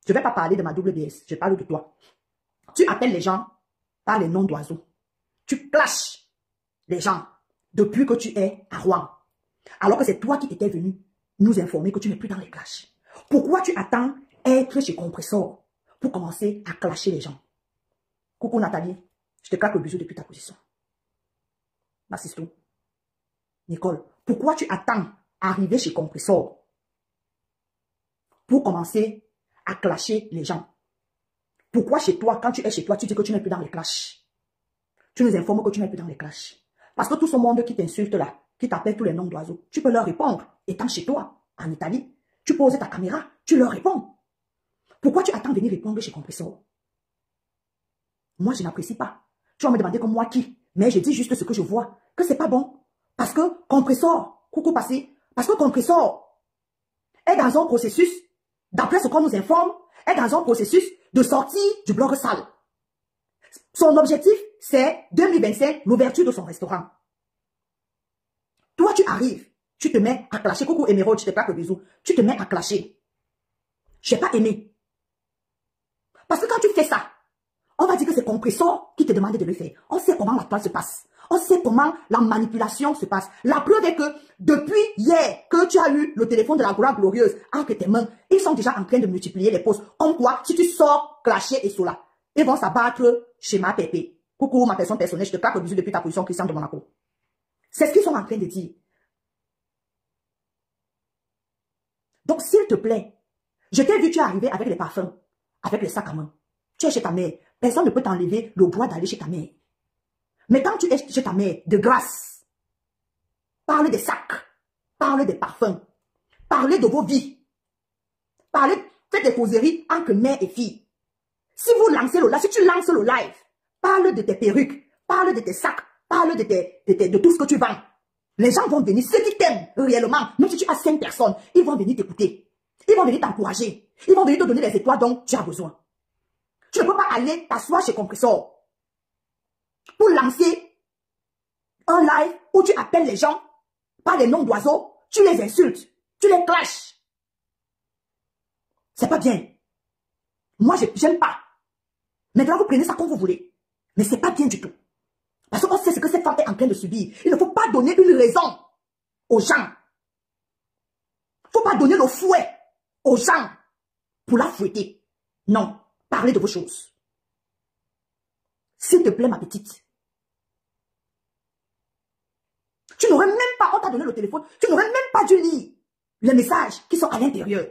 Je ne vais pas parler de ma double BS, je parle de toi. Tu appelles les gens par les noms d'oiseaux. Tu clashes les gens depuis que tu es à Rouen. Alors que c'est toi qui étais venu nous informer que tu n'es plus dans les clashs. Pourquoi tu attends être chez Compressor pour commencer à clasher les gens? Coucou Nathalie, je te claque le bisou depuis ta position. Ma sister. Nicole, pourquoi tu attends arriver chez Compressor pour commencer à clasher les gens? Pourquoi chez toi, quand tu es chez toi, tu dis que tu n'es plus dans les clashs? Tu nous informes que tu n'es plus dans les clashs. Parce que tout ce monde qui t'insulte là, qui t'appelle tous les noms d'oiseaux, tu peux leur répondre. Étant chez toi, en Italie, tu poses ta caméra, tu leur réponds. Pourquoi tu attends venir répondre chez Compressor? Moi, je n'apprécie pas. Tu vas me demander comme moi qui, mais je dis juste ce que je vois, que c'est pas bon. Parce que Compressor, coucou passé, parce que Compressor est dans un processus, d'après ce qu'on nous informe, est dans un processus de sortie du blog sale. Son objectif, c'est 2025, l'ouverture de son restaurant. Toi, tu arrives, tu te mets à clasher. Coucou Émeraude, je te claque le bisou. Tu te mets à clasher. Je n'ai pas aimé. Parce que quand tu fais ça, on va dire que c'est Compressor qui te demande de le faire. On sait comment la toile se passe. On sait comment la manipulation se passe. La preuve est que depuis hier que tu as eu le téléphone de la gloire glorieuse entre tes mains, ils sont déjà en train de multiplier les posts. Comme quoi, si tu sors clasher et cela, ils vont s'abattre chez ma pépé. Coucou ma personne personnelle, je te claque le bisou depuis ta position Christian de Monaco. C'est ce qu'ils sont en train de dire. Donc s'il te plaît, je t'ai vu tu es arrivé avec les parfums, avec les sacs à main. Tu es chez ta mère. Personne ne peut t'enlever le droit d'aller chez ta mère. Mais quand tu es chez ta mère, de grâce, parlez des sacs, parlez des parfums, parlez de vos vies. Parlez, faites des causeries entre mère et fille. Si vous lancez le live, si tu lances le live, parle de tes perruques, parle de tes sacs, parle de tout ce que tu vends. Les gens vont venir, ceux qui t'aiment réellement, même si tu as 5 personnes, ils vont venir t'écouter. Ils vont venir t'encourager. Ils vont venir te donner les étoiles dont tu as besoin. Tu ne peux pas aller t'asseoir chez Compressor pour lancer un live où tu appelles les gens par les noms d'oiseaux, tu les insultes, tu les clashes. C'est pas bien. Moi, j'aime pas. Maintenant, vous prenez ça comme vous voulez. Mais c'est pas bien du tout. Parce qu'on sait ce que cette femme est en train de subir. Il ne faut pas donner une raison aux gens. Il ne faut pas donner le fouet aux gens pour la fouetter. Non. Parlez de vos choses. S'il te plaît, ma petite. Tu n'aurais même pas, on t'a donné le téléphone, tu n'aurais même pas dû lire les messages qui sont à l'intérieur.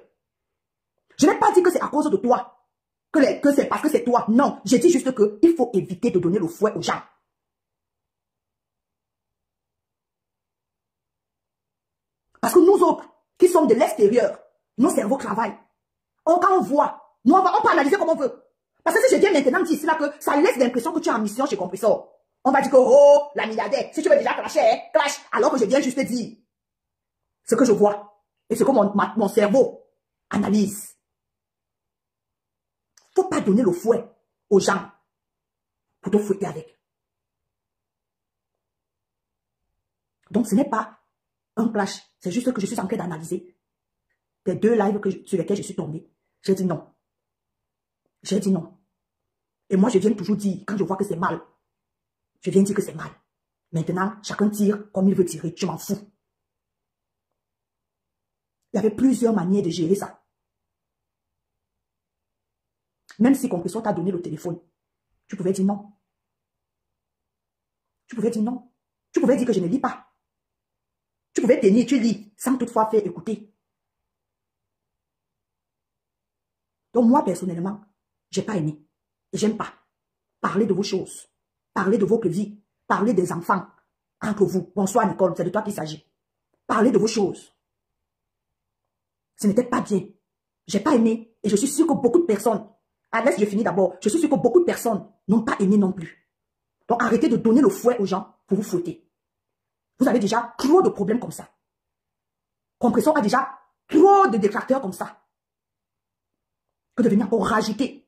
Je n'ai pas dit que c'est à cause de toi, que c'est parce que c'est toi. Non, j'ai dit juste qu'il faut éviter de donner le fouet aux gens. Parce que nous autres, qui sommes de l'extérieur, nos cerveaux travaillent. Quand on voit, nous on peut analyser comme on veut. Parce que si je viens maintenant dire ici là que ça laisse l'impression que tu es en mission chez Compressor. On va dire que, oh, la milliardaire, si tu veux déjà clasher, clash, alors que je viens juste dire ce que je vois et ce que mon cerveau analyse. Il ne faut pas donner le fouet aux gens pour te fouetter avec. Donc, ce n'est pas un clash. C'est juste que je suis en train d'analyser les 2 lives sur lesquels je suis tombée. J'ai dit non. J'ai dit non. Et moi, je viens toujours dire, quand je vois que c'est mal, je viens dire que c'est mal. Maintenant, chacun tire comme il veut tirer. Je m'en fous. Il y avait plusieurs manières de gérer ça. Même si Compressor t'a donné le téléphone, tu pouvais dire non. Tu pouvais dire non. Tu pouvais dire que je ne lis pas. Tu pouvais tenir, tu lis, sans toutefois faire écouter. Donc moi, personnellement, je n'ai pas aimé. Et j'aime pas. Parler de vos choses. Parler de votre vie. Parler des enfants. Entre vous. Bonsoir Nicole, c'est de toi qu'il s'agit. Parler de vos choses. Ce n'était pas bien. J'ai pas aimé. Et je suis sûre que beaucoup de personnes, laisse je finis d'abord, je suis sûre que beaucoup de personnes n'ont pas aimé non plus. Donc arrêtez de donner le fouet aux gens pour vous fouetter. Vous avez déjà trop de problèmes comme ça. Compressor a déjà trop de détracteurs comme ça. Que de venir pour rajouter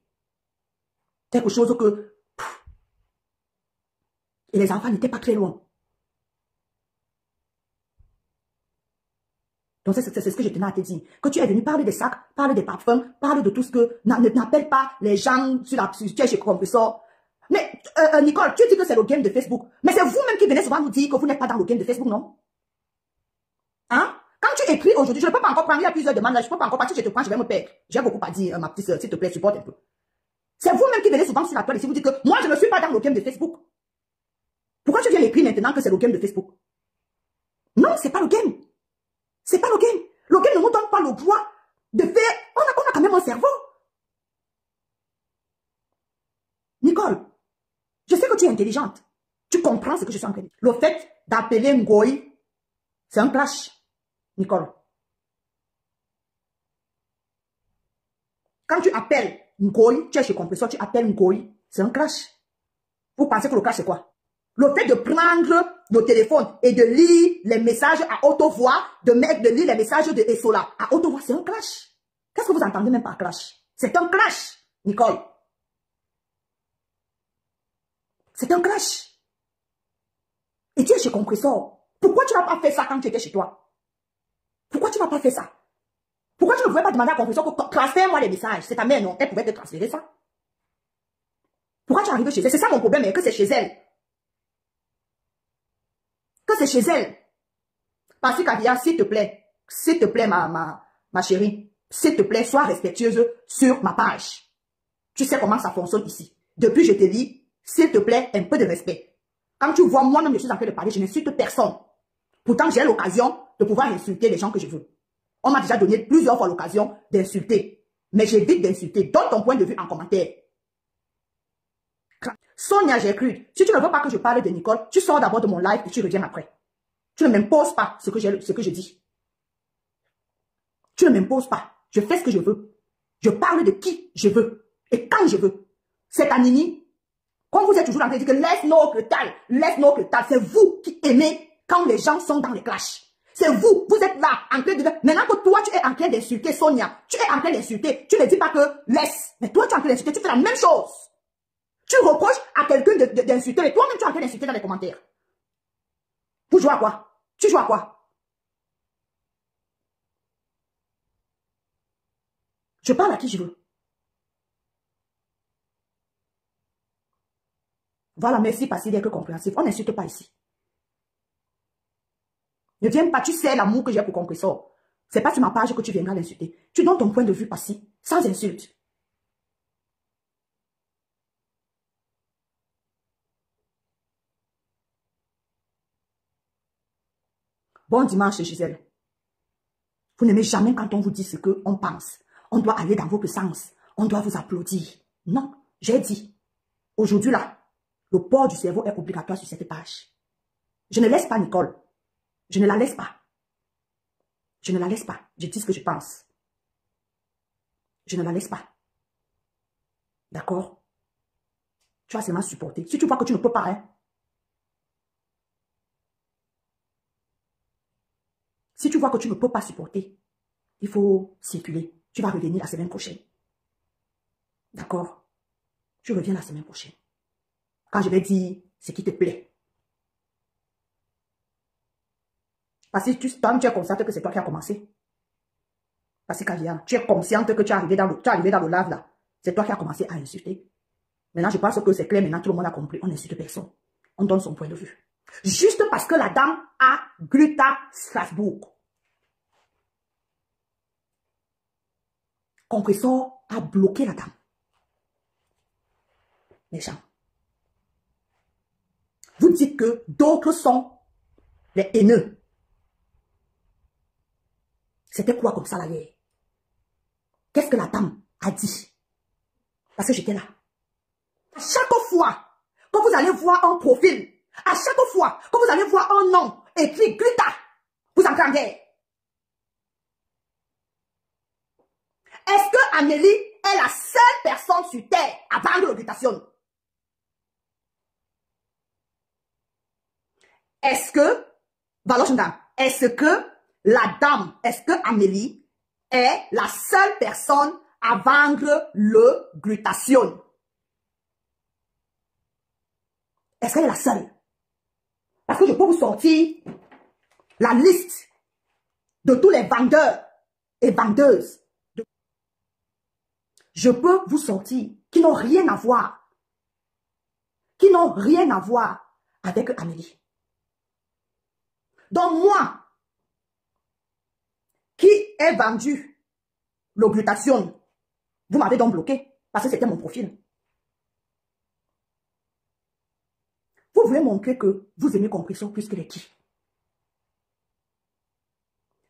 quelque chose que... Et les enfants n'étaient pas très loin. Donc, c'est ce que je tenais à te dire. Que tu es venu parler des sacs, parler des parfums, parler de tout ce que... N'appelle pas les gens tu es chez Compressor. Mais, Nicole, tu dis que c'est le game de Facebook. Mais c'est vous-même qui venez souvent nous dire que vous n'êtes pas dans le game de Facebook, non? Hein? Quand tu écris aujourd'hui, je ne peux pas encore prendre, il y a plusieurs demandes là, je ne peux pas encore partir, je te prends, je vais me perdre. J'ai beaucoup à dire, ma petite soeur, s'il te plaît, supporte un peu. C'est vous-même qui venez souvent sur la toile ici, vous dites que moi, je ne suis pas dans le game de Facebook. Pourquoi tu viens écrire maintenant que c'est le game de Facebook? Non, c'est pas le game. C'est pas le game. Le game ne nous donne pas le droit de faire... On a quand même un cerveau. Nicole, je sais que tu es intelligente. Tu comprends ce que je suis en train de dire. Le fait d'appeler Ngoï, c'est un clash. Nicole. Quand tu appelles Ngoï, tu es chez Compressor, tu appelles Ngoï, c'est un clash. Vous pensez que le clash c'est quoi? Le fait de prendre le téléphone et de lire les messages à haute voix, de lire les messages de Essola à haute voix, c'est un clash. Qu'est-ce que vous entendez même par clash? C'est un clash, Nicole. C'est un clash. Et tu es chez Compressor. Pourquoi tu n'as pas fait ça quand tu étais chez toi? Pourquoi tu n'as pas fait ça? Pourquoi tu ne pouvais pas demander à Compressor que transfère-moi les messages? C'est ta mère, non? Elle pouvait te transférer ça. Pourquoi tu es arrivé chez elle? C'est ça mon problème, mais que c'est chez elle. Que c'est chez elle. Parce que Kadia, s'il te plaît, ma chérie, s'il te plaît, sois respectueuse sur ma page. Tu sais comment ça fonctionne ici. Depuis, je te dis, s'il te plaît, un peu de respect. Quand tu vois moi-même, je suis en train de parler, je n'insulte personne. Pourtant, j'ai l'occasion de pouvoir insulter les gens que je veux. On m'a déjà donné plusieurs fois l'occasion d'insulter. Mais j'évite d'insulter. Donne ton point de vue en commentaire. Sonia Gertrude, si tu ne veux pas que je parle de Nicole, tu sors d'abord de mon live et tu reviens après. Tu ne m'imposes pas ce que je dis. Tu ne m'imposes pas. Je fais ce que je veux. Je parle de qui je veux. Et quand je veux. C'est à Nini. Comme vous êtes toujours en train de dire que laisse nos tal. C'est vous qui aimez quand les gens sont dans les clashs. C'est vous. Vous êtes là en train de... Maintenant que toi, tu es en train d'insulter Sonia. Tu es en train d'insulter. Tu ne dis pas que laisse. Mais toi, tu es en train d'insulter. Tu fais la même chose. Tu reproches à quelqu'un d'insulter. Et toi-même, tu es en train d'insulter dans les commentaires. Vous jouez à quoi? Tu joues à quoi? Je parle à qui je veux. Voilà, merci parce qu'il est que compréhensif. On n'insulte pas ici. Ne viens pas, tu sais l'amour que j'ai pour Compressor. C'est pas sur ma page que tu viendras l'insulter. Tu donnes ton point de vue passé, sans insulte. Bon dimanche, Gisèle. Vous n'aimez jamais quand on vous dit ce qu'on pense. On doit aller dans votre sens. On doit vous applaudir. Non, j'ai dit. Aujourd'hui, là, le port du cerveau est obligatoire sur cette page. Je ne laisse pas Nicole. Je ne la laisse pas. Je ne la laisse pas. Je dis ce que je pense. Je ne la laisse pas. D'accord? Tu vas seulement supporter. Si tu vois que tu ne peux pas, hein. Si tu vois que tu ne peux pas supporter, il faut circuler. Tu vas revenir la semaine prochaine. D'accord? Tu reviens la semaine prochaine. Quand je vais dire ce qui te plaît. Parce que tu es consciente que c'est toi qui as commencé. Parce que Kadia, tu es consciente que tu es arrivé dans le live là. C'est toi qui as commencé à insulter. Maintenant, je pense que c'est clair. Maintenant, tout le monde a compris. On n'insulte personne. On donne son point de vue. Juste parce que la dame a Gluta Strasbourg. Compressor a bloqué la dame. Les gens. Vous dites que d'autres sont les haineux. C'était quoi comme ça là hier? Qu'est-ce que la dame a dit? Parce que j'étais là. À chaque fois que vous allez voir un profil, à chaque fois que vous allez voir un nom écrit Gluta, vous entrez en guerre. Est-ce que Amélie est la seule personne sur terre à vendre le glutathione? Est-ce que, est-ce que la dame, est-ce que Amélie est la seule personne à vendre le glutathione? Est-ce qu'elle est la seule? Parce que je peux vous sortir la liste de tous les vendeurs et vendeuses. Je peux vous sortir qui n'ont rien à voir. Qui n'ont rien à voir avec Amélie. Donc moi, qui ai vendu le glutathione, vous m'avez donc bloqué parce que c'était mon profil. Vous voulez montrer que vous aimez compression plus que les qui.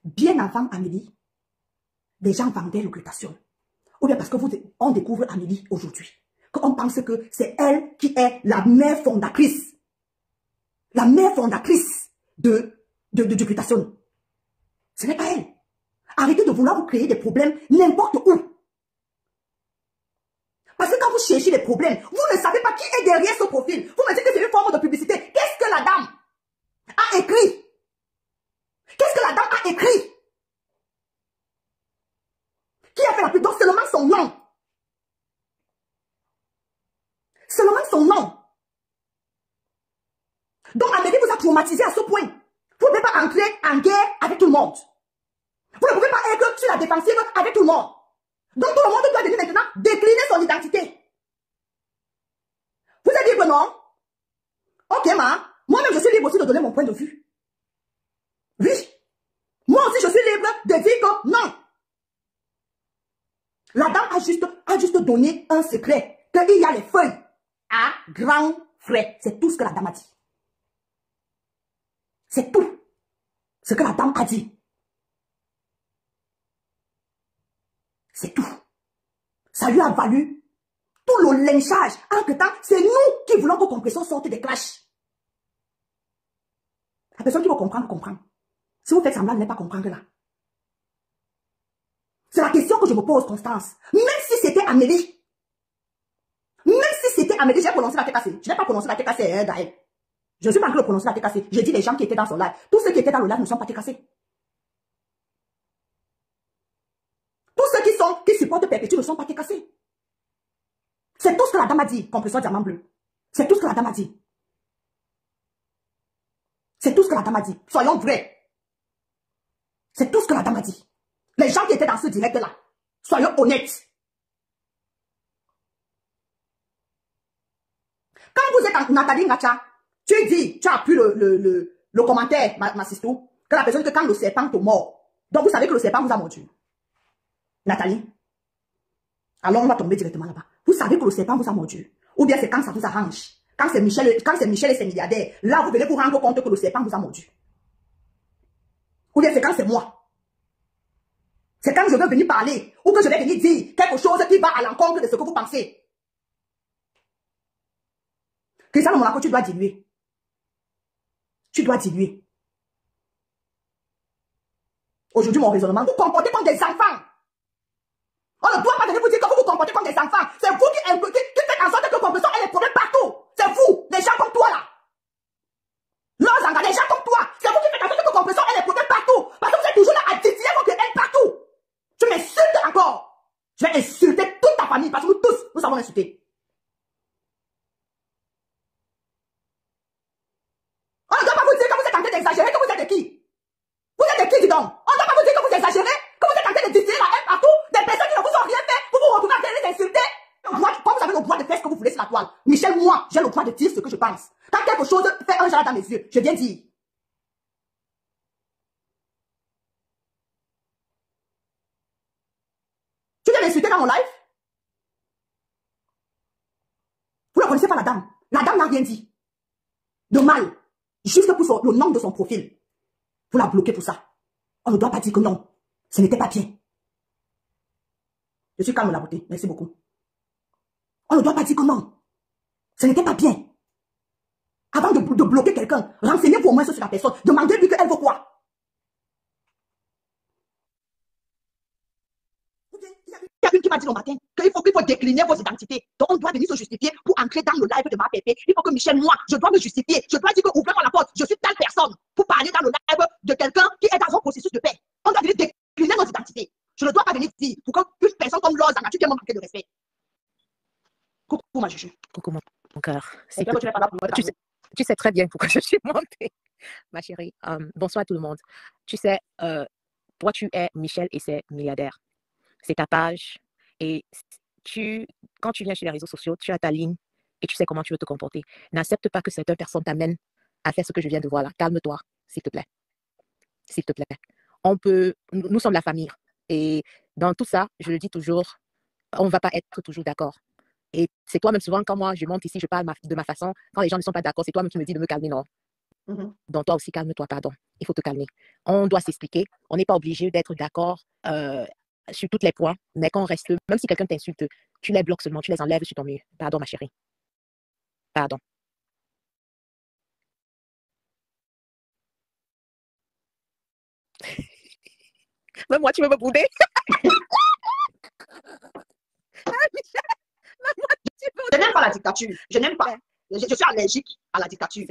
Bien avant Amélie, des gens vendaient le glutathione. Ou bien parce que on découvre Amélie aujourd'hui. Qu'on pense que c'est elle qui est la mère fondatrice. La mère fondatrice du glutathione. Ce n'est pas elle. Arrêtez de vouloir vous créer des problèmes n'importe où. Parce que quand vous cherchez les problèmes, vous ne savez pas qui est derrière ce profil. Vous me dites que c'est une forme de publicité. Qu'est-ce que la dame a écrit? Qu'est-ce que la dame a écrit? Qui a fait la pub? Donc seulement son nom. Seulement son nom. Donc Amélie vous a traumatisé à ce point. Vous ne pouvez pas entrer en guerre avec tout le monde. Vous ne pouvez pas être sur la défensive avec tout le monde. Donc tout le monde doit venir maintenant décliner son identité. Vous êtes libre, non? Ok, moi-même je suis libre aussi de donner mon point de vue. Oui. Moi aussi je suis libre de dire que non. La dame a juste donné un secret. Qu'il y a les feuilles à grands frais. C'est tout ce que la dame a dit. C'est tout ce que la dame a dit. C'est tout. Ça lui a valu tout le lynchage. Entre-temps, c'est nous qui voulons que Compression sorte des clashs. La personne qui va comprendre, comprend. Si vous faites semblant de ne pas comprendre là. C'est la question que je me pose, Constance. Même si c'était Amélie. Même si c'était Amélie, j'ai prononcé la tête cassée. Je n'ai pas prononcé la tête cassée, Gaël. Je ne suis pas en train de prononcer la tête cassée. J'ai dit les gens qui étaient dans son live. Tous ceux qui étaient dans le live ne sont pas tête cassés. Tous ceux qui supportent Perpétue ne sont pas tête cassés. C'est tout ce que la dame a dit, Compression Diamant Bleu. C'est tout ce que la dame a dit. C'est tout ce que la dame a dit. Soyons vrais. C'est tout ce que la dame a dit. Les gens qui étaient dans ce direct-là, soyons honnêtes. Quand vous êtes en Nathalie Ngacha, tu dis, tu as appuyé le commentaire, ma sisto, que la personne dit que quand le serpent te mord, donc vous savez que le serpent vous a mordu. Nathalie, alors on va tomber directement là-bas. Vous savez que le serpent vous a mordu. Ou bien c'est quand ça vous arrange. Quand c'est Michel et ses milliardaires, là vous venez vous rendre compte que le serpent vous a mordu. Ou bien c'est quand c'est moi. C'est quand je veux venir parler, ou que je vais venir dire quelque chose qui va à l'encontre de ce que vous pensez. Cristiano Monaco, tu dois diluer. Tu dois diluer. Aujourd'hui, mon raisonnement, vous comportez comme des enfants. On ne doit pas venir vous dire que vous vous comportez comme des enfants. C'est vous qui faites en sorte que Compression ait des problèmes partout. C'est vous, les gens comme toi là. Leurs les gens comme toi. C'est vous qui faites en sorte que Compression ait des problèmes partout. Parce que vous êtes toujours là à titiller votre haine partout. Tu m'insultes encore. Je vais insulter toute ta famille parce que nous tous, nous savons insulter. On ne doit pas vous dire que vous êtes en train d'exagérer, que vous êtes de qui? Vous êtes de qui, dis donc? On ne doit pas vous dire que vous exagérez, que vous êtes en train de distiller la haine partout, des personnes qui ne vous ont rien fait, vous vous retrouvez en train de les insulter. Moi, comme vous avez le droit de faire ce que vous voulez sur la toile, Michel, moi, j'ai le droit de dire ce que je pense. Quand quelque chose fait un genre dans mes yeux, je viens dire. Tu viens m'insulter dans mon live? Vous ne connaissez pas la dame. La dame n'a rien dit. De mal. Juste pour le nom de son profil. Vous la bloquez pour ça. On ne doit pas dire que non. Ce n'était pas bien. Je suis calme la beauté. Merci beaucoup. On ne doit pas dire que non. Ce n'était pas bien. Avant de bloquer quelqu'un, renseignez-vous au moins sur la personne. Demandez-lui qu'elle veut quoi. Il y a une qui m'a dit le matin qu'il faut décliner vos identités. Donc on doit venir se justifier pour entrer dans le live de ma pépé. Il faut que Michel, moi, je dois me justifier. Je dois dire que ouvrez-moi la porte. Je suis telle personne pour parler dans le live de quelqu'un qui est dans un processus de paix. On doit venir décliner nos identités. Je ne dois pas venir dire pour qu'une personne comme Laure Zanga, tu viens me manquer de respect. Coucou ma juju. Coucou mon cœur. Tu sais très bien pourquoi je suis montée, ma chérie. Bonsoir tout le monde. Tu sais, toi, tu es Michel et c'est milliardaire. C'est ta page. Et quand tu viens sur les réseaux sociaux, tu as ta ligne et tu sais comment tu veux te comporter. N'accepte pas que certaines personnes t'amènent à faire ce que je viens de voir là. Calme-toi, s'il te plaît. S'il te plaît. Nous sommes la famille. Et dans tout ça, je le dis toujours, on ne va pas être toujours d'accord. Et c'est toi-même souvent, quand moi je monte ici, je parle de ma façon, quand les gens ne sont pas d'accord, c'est toi-même qui me dis de me calmer, non? Donc toi aussi, calme-toi, pardon. Il faut te calmer. On doit s'expliquer. On n'est pas obligé d'être d'accord sur tous les points, mais quand on reste, même si quelqu'un t'insulte, tu les bloques seulement, tu les enlèves sur ton mur. Pardon, ma chérie. Pardon. Même moi, tu veux me bouder? Je n'aime pas la dictature. Je n'aime pas. Je suis allergique à la dictature.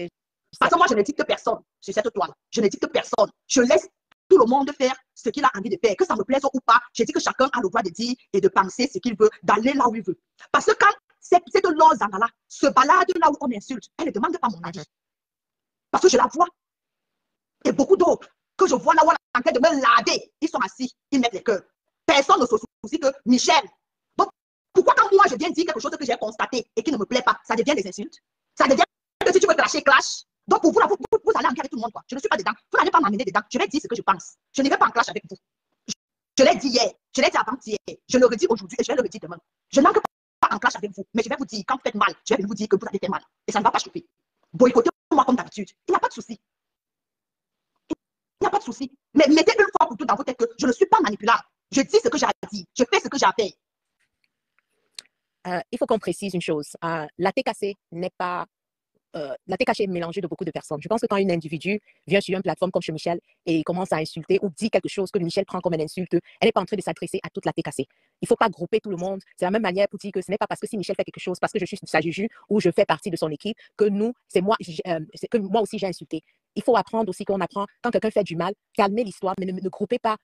Parce que moi, je ne dicte personne sur cette toile. Je ne dicte personne. Je laisse tout le monde faire ce qu'il a envie de faire. Que ça me plaise ou pas, je dis que chacun a le droit de dire et de penser ce qu'il veut, d'aller là où il veut. Parce que quand cette Lozana-là se balade là où on insulte, elle ne demande pas mon avis. Parce que je la vois. Et beaucoup d'autres que je vois là où on est en train de me laver, ils sont assis, ils mettent les cœurs. Personne ne se soucie que Michel. Donc, pourquoi quand moi je viens dire quelque chose que j'ai constaté et qui ne me plaît pas, ça devient des insultes? Ça devient que si tu veux clasher, clash. Donc pour vous, là, vous allez en guerre avec tout le monde. Quoi. Je ne suis pas dedans. Vous n'allez pas m'amener dedans. Je vais dire ce que je pense. Je ne vais pas en clash avec vous. Je l'ai dit hier, je l'ai dit avant-hier, je le redis aujourd'hui et je vais le redire demain. Je n'entre pas en clash avec vous, mais je vais vous dire, quand vous faites mal, je vais vous dire que vous avez fait mal. Et ça ne va pas chauffer. Boycottez-moi comme d'habitude. Il n'y a pas de souci. Il n'y a pas de souci. Mais mettez une fois pour tout dans votre tête que je ne suis pas manipulable. Je dis ce que j'ai à dire. Je fais ce que j'ai à faire. Il faut qu'on précise une chose. La TKC n'est pas... la TKC est mélangée de beaucoup de personnes. Je pense que quand un individu vient sur une plateforme comme chez Michel et commence à insulter ou dit quelque chose que Michel prend comme une insulte, elle n'est pas en train de s'adresser à toute la TKC. Il ne faut pas grouper tout le monde. C'est la même manière pour dire que ce n'est pas parce que si Michel fait quelque chose, parce que je suis sa juju ou je fais partie de son équipe, que c'est moi aussi j'ai insulté. Il faut apprendre aussi qu'on apprend quand quelqu'un fait du mal, calmer l'histoire, mais ne groupez pas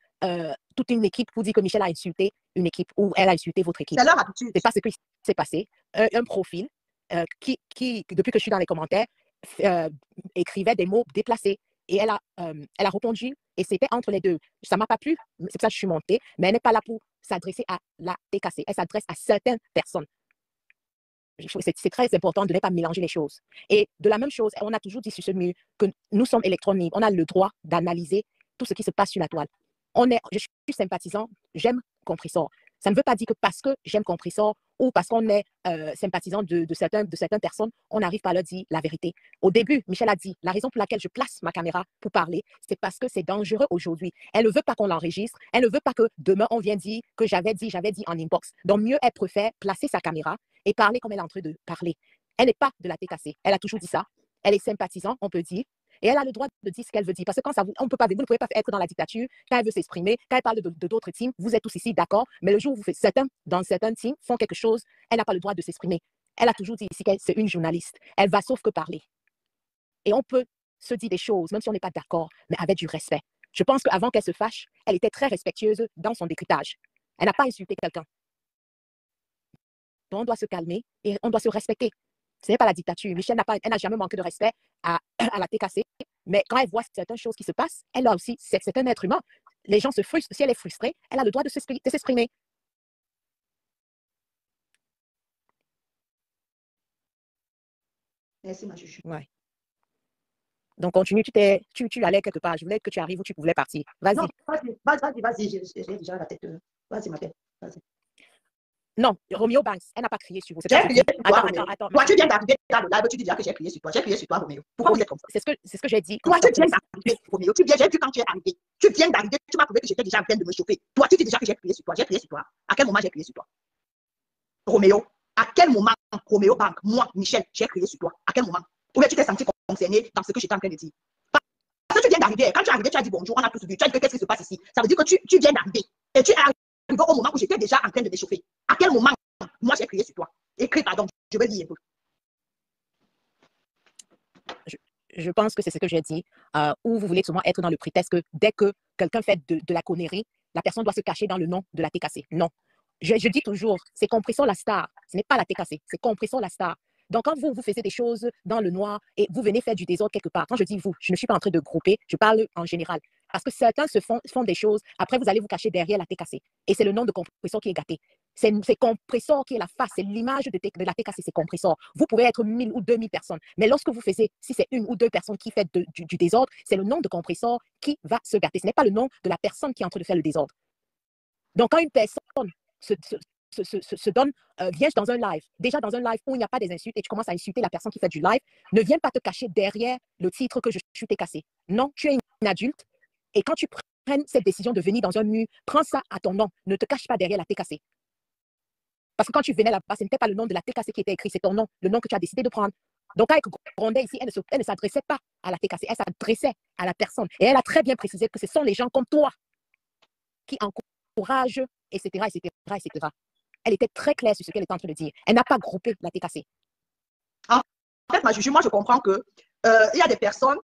toute une équipe pour dire que Michel a insulté une équipe ou elle a insulté votre équipe. C'est leur habitude. Ce n'est pas ce qui s'est passé. Un profil qui, depuis que je suis dans les commentaires, écrivait des mots déplacés. Et elle a répondu, et c'était entre les deux. Ça ne m'a pas plu, c'est pour ça que je suis montée, mais elle n'est pas là pour s'adresser à la TKC. Elle s'adresse à certaines personnes. C'est très important de ne pas mélanger les choses. Et de la même chose, on a toujours dit sur ce mur que nous sommes électroniques. On a le droit d'analyser tout ce qui se passe sur la toile. Je suis sympathisant, j'aime Compressor. Ça ne veut pas dire que parce que j'aime Compressor ou parce qu'on est sympathisant de certaines personnes, on n'arrive pas à leur dire la vérité. Au début, Michel a dit, la raison pour laquelle je place ma caméra pour parler, c'est parce que c'est dangereux aujourd'hui. Elle ne veut pas qu'on l'enregistre. Elle ne veut pas que demain, on vienne dire que j'avais dit en inbox. Donc, mieux, elle préfère placer sa caméra et parler comme elle est en train de parler. Elle n'est pas de la TKC. Elle a toujours dit ça. Elle est sympathisante, on peut dire. Et elle a le droit de dire ce qu'elle veut dire. Parce que quand ça, vous ne pouvez pas être dans la dictature, quand elle veut s'exprimer, quand elle parle de d'autres teams, vous êtes tous ici d'accord, mais le jour où vous faites dans certains teams font quelque chose, elle n'a pas le droit de s'exprimer. Elle a toujours dit ici qu'elle c'est une journaliste. Elle va sauf que parler. Et on peut se dire des choses, même si on n'est pas d'accord, mais avec du respect. Je pense qu'avant qu'elle se fâche, elle était très respectueuse dans son décryptage. Elle n'a pas insulté quelqu'un. Donc on doit se calmer et on doit se respecter. Ce n'est pas la dictature. Michel n'a jamais manqué de respect à la TKC, mais quand elle voit certaines choses qui se passent, elle a aussi, c'est un être humain. Les gens se frustrent. Si elle est frustrée, elle a le droit de s'exprimer. Merci, ma chouchou. Ouais. Donc, continue. Tu allais quelque part. Je voulais que tu arrives où tu pouvais partir. Vas-y. Non, vas-y. J'ai déjà la tête. Vas-y, ma belle. Vas-y. Non, Romeo Banks, elle n'a pas crié sur vous. J'ai crié sur toi, Attends. Toi, tu viens d'arriver dans le live, tu dis déjà que j'ai crié sur toi. J'ai crié sur toi, Roméo. Pourquoi vous êtes comme ça? C'est ce que j'ai dit. Toi, tu viens d'arriver, Roméo. J'ai vu quand tu es arrivé. Tu viens d'arriver, tu m'as prouvé que j'étais déjà en train de me chauffer. Toi, tu dis déjà que j'ai crié sur toi. J'ai crié sur toi. À quel moment j'ai crié sur toi? Roméo, à quel moment, Roméo Bank, moi, Michel, j'ai crié sur toi? À quel moment? Ou bien tu t'es senti concerné dans ce que j'étais en train de dire? Parce que tu viens d'arriver. Quand tu es arrivé, tu as dit bonjour, on a tous vu. Tu as dit qu'est-ce qui se passe ici? Ça veut dire que tu viens d'arriver. Et tu es arrivé au moment où j'étais déjà en train de m'échauffer. À quel moment, moi, j'ai crié sur toi? Écris, pardon, je vais lire un peu. Je pense que c'est ce que j'ai dit, où vous voulez souvent être dans le prétexte que dès que quelqu'un fait de la connerie, la personne doit se cacher dans le nom de la TKC. Non. Je dis toujours, c'est Compressor la star. Ce n'est pas la TKC, c'est Compressor la star. Donc, quand vous faisiez des choses dans le noir et vous venez faire du désordre quelque part, quand je dis vous, je ne suis pas en train de grouper, je parle en général. Parce que certains font des choses, après vous allez vous cacher derrière la TKC. Et c'est le nom de compresseur qui est gâté. C'est compresseur qui est la face, c'est l'image de la TKC, c'est compresseur. Vous pouvez être 1000 ou 2000 personnes, mais lorsque vous faisiez, si c'est une ou deux personnes qui font du désordre, c'est le nom de compresseur qui va se gâter. Ce n'est pas le nom de la personne qui est en train de faire le désordre. Donc, quand une personne se donne, viens dans un live, déjà dans un live où il n'y a pas des insultes et tu commences à insulter la personne qui fait du live, ne viens pas te cacher derrière le titre que je suis TKC. Non, tu es une adulte. Et quand tu prennes cette décision de venir dans un mur, prends ça à ton nom. Ne te cache pas derrière la TKC. Parce que quand tu venais là-bas, ce n'était pas le nom de la TKC qui était écrit, c'est ton nom, le nom que tu as décidé de prendre. Donc, avec Grondin ici, elle ne s'adressait pas à la TKC, elle s'adressait à la personne. Et elle a très bien précisé que ce sont les gens comme toi qui encouragent, etc., etc., etc. Elle était très claire sur ce qu'elle était en train de dire. Elle n'a pas groupé la TKC. En fait, ma Juju, moi, je comprends que il y a des personnes